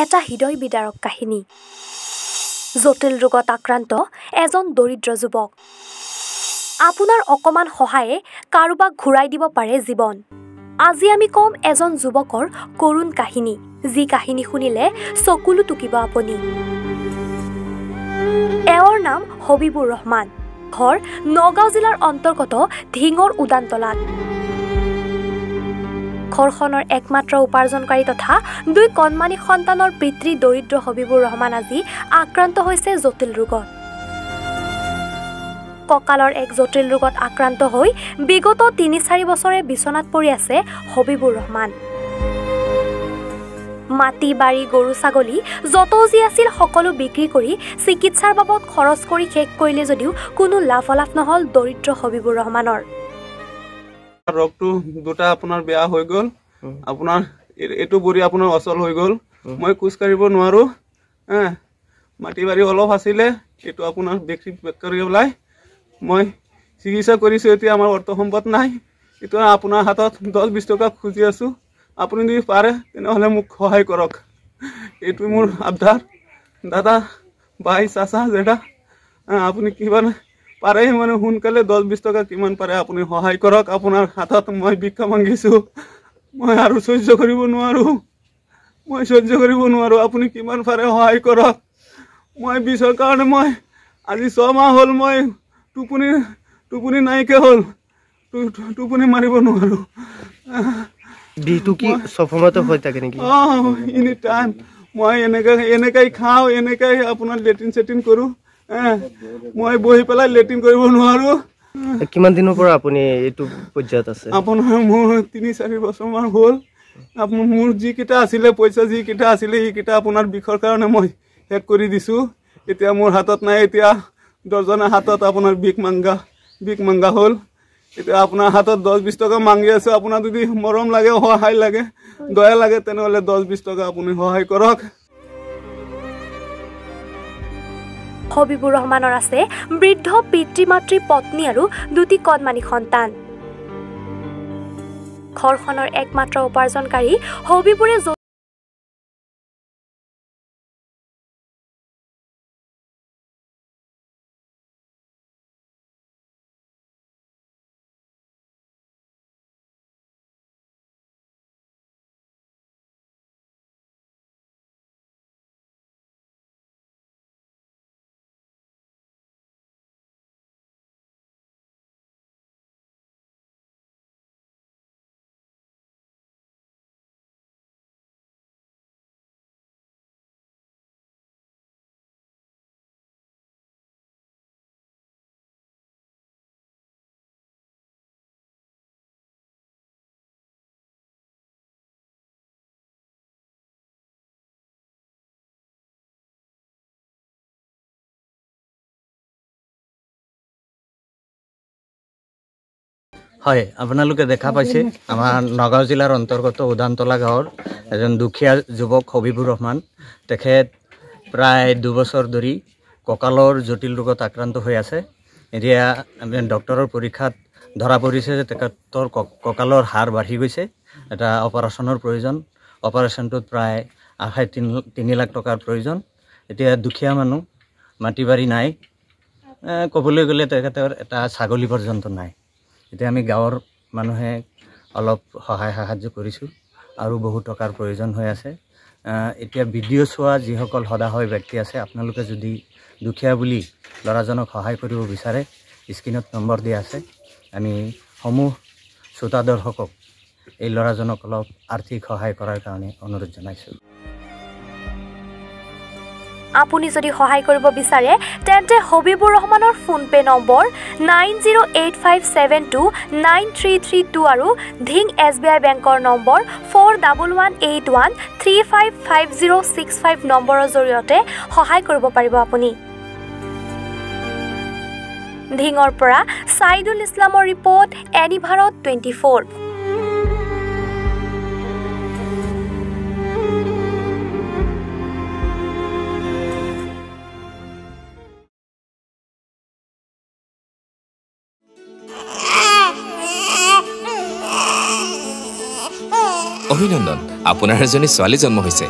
এটা হৃদয় বিদাৰক কাহিনী। জটিল ৰোগত আক্ৰান্ত এজন দৰিদ্ৰ যুৱক। আপোনাৰ অকমান সহায়ে কাৰোবাক ঘূৰাই দিব পাৰে জীৱন। আজি আমি কম এজন যুৱকৰ কৰুণ কাহিনী, যি কাহিনী শুনিলে চকুলো টুকিব আপুনি। এওঁৰ নাম হবিবুৰ ৰহমান। ঘৰ নগাঁও জিলাৰ অন্তৰ্গত ধিঙৰ উদানতলাত। ঘৰখনৰ একমাত্ৰ উপাৰ্জনকাৰী তথা 2 কণমানি সন্তানৰ পিতৃ দৰিদ্ৰ হবিবুৰ ৰহমান আজি আক্ৰান্ত হৈছে জটিল ৰোগত। কঁকালৰ এক জটিল ৰোগত আক্ৰান্ত হৈ বিগত 3-4 বছৰে বিচনাত পৰি আছে হবিবুৰ ৰহমান। মাটি বাৰী গৰু ছাগলী যত যি আছিল সকলো বিক্ৰী কৰি চিকিৎসাৰ বাবদ খৰচ কৰি শেষ কৰিলে যদিও কোনো লাভালাভ নহল দৰিদ্ৰ হবিবুৰ ৰহমানৰ। ৰগটো দুটা আপোনাৰ বেয়া হৈ গ'ল, আপোনাৰ এইটো বৰি আপোনাৰ অচল হৈ গ'ল, মই খোজ কাঢ়িব নোৱাৰো। মাটি বাৰী অলপ আছিলে, এইটো আপোনাৰ বিক্ৰী কৰি ওলাই মই চিকিৎসা কৰিছো। এতিয়া আমাৰ অৰ্থ সম্পদ নাই, এইটো আপোনাৰ হাতত 10-20 টকা খুজি আছো। আপুনি যদি পাৰে তেনেহ'লে মোক সহায় কৰক। এইটো মোৰ আবদাৰ। দাদা, ভাই, চাচা, জেঠা, আপুনি কিমান পাৰে মানে সোনকালে 10-20 টকা কিমান পাৰে আপুনি সহায় কৰক। আপোনাৰ হাতত মই ভিক্ষা মাগিছো, মই আৰু সহ্য কৰিব নোৱাৰো। আপুনি কিমান পাৰে সহায় কৰক। মই বিষৰ কাৰণে মই আজি 6 মাহ হ'ল মই টোপনি নাইকিয়া হ'ল, টোপনি মাৰিব নোৱাৰো। বিহটো কি সফলতা হৈ থাকে নেকি? এনি টাইম মই এনেকাই খাওঁ, এনেকাই আপোনাৰ লেট্ৰিন চেট্ৰিন কৰো। মই বহি পেলাই লেট্ৰিন কৰিব নোৱাৰো। কিমান দিনৰ পৰা আপুনি এইটো পৰ্যায়ত আছে? আপোনাৰ মোৰ 3-4 বছৰমান হ'ল। আপোনাৰ মোৰ যিকেইটা আছিলে পইচা যিকেইটা আছিলে এইকেইটা আপোনাৰ বিষৰ কাৰণে মই শেষ কৰি দিছো। এতিয়া মোৰ হাতত নাই। এতিয়া 10জনৰ হাতত আপোনাৰ বিক মাংগা হ'ল। এতিয়া আপোনাৰ হাতত 10-20 টকা মাগি আছো। আপোনাৰ যদি মৰম লাগে, সহায় লাগে, দয়া লাগে তেনেহ'লে 10-20 টকা আপুনি সহায় কৰক। হবিবুৰ ৰহমানৰ আছে বৃদ্ধ পিতৃ-মাতৃ, পত্নী আৰু 2টি কণমানি সন্তান। ঘৰখনৰ একমাত্ৰ উপাৰ্জনকাৰী হবিবুৰে হয়, আপোনালোকে দেখা পাইছে আমাৰ নগাঁও জিলাৰ অন্তৰ্গত উদানতলা গাঁৱৰ এজন দুখীয়া যুৱক হবিবুৰ ৰহমান। তেখেত প্ৰায় 2 বছৰ ধৰি কঁকালৰ জটিল ৰোগত আক্ৰান্ত হৈ আছে। এতিয়া ডক্টৰৰ পৰীক্ষাত ধৰা পৰিছে যে তেখেতৰ কঁকালৰ হাড় বাঢ়ি গৈছে। এটা অপাৰেশ্যনৰ প্ৰয়োজন। অপাৰেশ্যনটোত প্ৰায় 3 লাখ টকাৰ প্ৰয়োজন। এতিয়া দুখীয়া মানুহ, মাটি বাৰী নাই, ক'বলৈ গ'লে তেখেতৰ এটা ছাগলী পৰ্যন্ত নাই। এতিয়া আমি গাঁৱৰ মানুহে অলপ সহায় সাহায্য কৰিছোঁ আৰু বহু টকাৰ প্ৰয়োজন হৈ আছে। এতিয়া ভিডিঅ' চোৱা যিসকল সদাশয় ব্যক্তি আছে, আপোনালোকে যদি দুখীয়া বুলি ল'ৰাজনক সহায় কৰিব বিচাৰে, স্ক্ৰীণত নম্বৰ দিয়া আছে। আমি সমূহ শ্ৰোতা দৰ্শকক এই ল'ৰাজনক অলপ আৰ্থিক সহায় কৰাৰ কাৰণে অনুৰোধ জনাইছোঁ। আপুনি যদি সহায় কৰিব বিচাৰে তেন্তে হবিবুৰ ৰহমানৰ ফোনপে' নম্বৰ 9085729332 আৰু ধিং SBI বেংকৰ নম্বৰ 4118135505 নম্বৰৰ জৰিয়তে সহায় কৰিব পাৰিব আপুনি। ধিঙৰ পৰা ছাইদুল ইছলামৰ ৰিপৰ্ট, এনি ভাৰত 24। অভিনন্দন, আপোনাৰ এজনী ছোৱালী জন্ম হৈছে।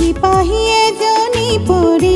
সিপাহী এজনী পৰি